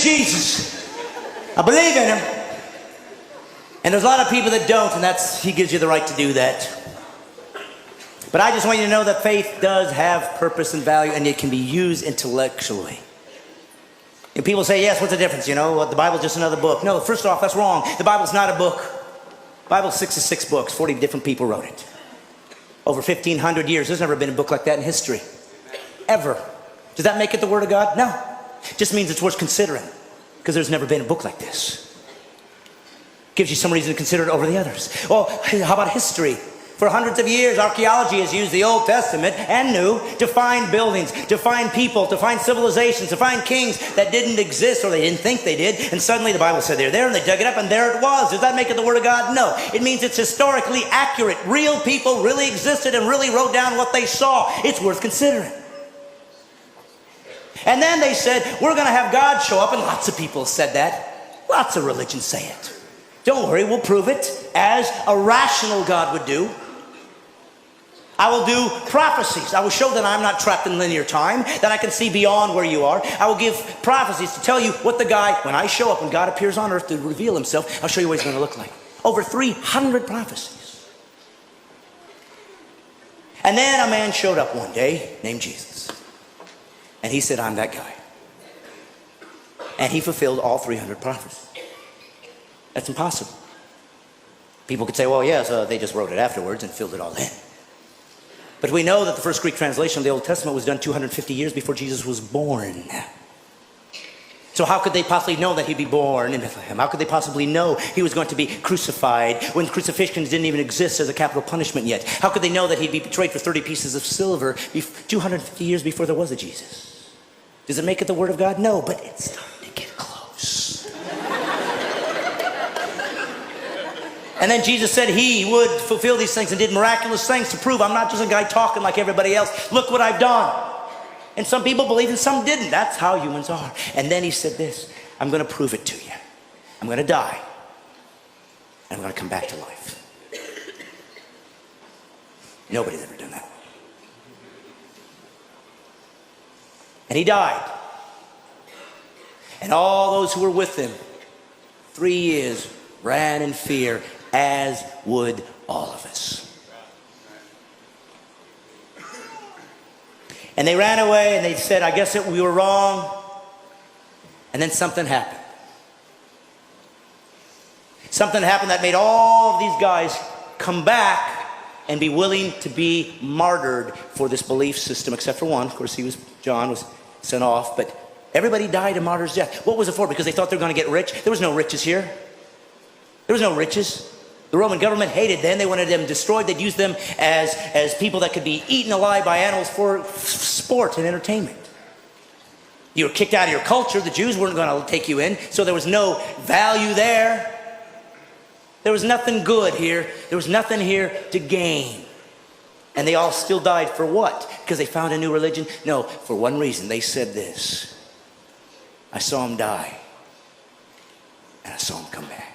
Jesus. I believe in him. And there's a lot of people that don't, and he gives you the right to do that. But I just want you to know that faith does have purpose and value, and it can be used intellectually. And people say, yes, what's the difference? You know, the Bible's just another book. No, first off, that's wrong. The Bible's not a book. The Bible's 66 books. 40 different people wrote it. Over 1,500 years. There's never been a book like that in history. Ever. Does that make it the Word of God? No. It just means it's worth considering, because there's never been a book like this. Gives you some reason to consider it over the others. Well, how about history? For hundreds of years, archaeology has used the Old Testament and New to find buildings, to find people, to find civilizations, to find kings that didn't exist, or they didn't think they did. And suddenly the Bible said they're there, and they dug it up, and there it was. Does that make it the Word of God? No. It means it's historically accurate. Real people really existed and really wrote down what they saw. It's worth considering. And then they said, we're going to have God show up, and lots of people said that. Lots of religions say it. Don't worry, we'll prove it as a rational God would do. I will do prophecies. I will show that I'm not trapped in linear time, that I can see beyond where you are. I will give prophecies to tell you what the guy, when I show up, when God appears on earth to reveal himself, I'll show you what he's going to look like. Over 300 prophecies. And then a man showed up one day named Jesus. And he said, I'm that guy. And he fulfilled all 300 prophecies. That's impossible. People could say, well, yes, they just wrote it afterwards and filled it all in. But we know that the first Greek translation of the Old Testament was done 250 years before Jesus was born. So how could they possibly know that he'd be born in Bethlehem? How could they possibly know he was going to be crucified when crucifixions didn't even exist as a capital punishment yet? How could they know that he'd be betrayed for 30 pieces of silver 250 years before there was a Jesus? Does it make it the Word of God? No, but it's starting to get close. And then Jesus said he would fulfill these things and did miraculous things to prove I'm not just a guy talking like everybody else. Look what I've done. And some people believed and some didn't. That's how humans are. And then he said this, I'm going to prove it to you. I'm going to die. And I'm going to come back to life. Nobody's ever done that. And he died. And all those who were with him, 3 years, ran in fear, as would all of us. And they ran away and they said, I guess we were wrong. And then something happened. Something happened that made all of these guys come back and be willing to be martyred for this belief system, except for one. Of course, John was sent off, but everybody died a martyr's death. What was it for? Because they thought they were going to get rich? There was no riches here. There was no riches. The Roman government hated them. They wanted them destroyed. They'd use them as people that could be eaten alive by animals for sport and entertainment. You were kicked out of your culture. The Jews weren't going to take you in, so there was no value there. There was nothing good here. There was nothing here to gain. And they all still died for what? Because they found a new religion? No, for one reason. They said this. I saw him die, and I saw him come back.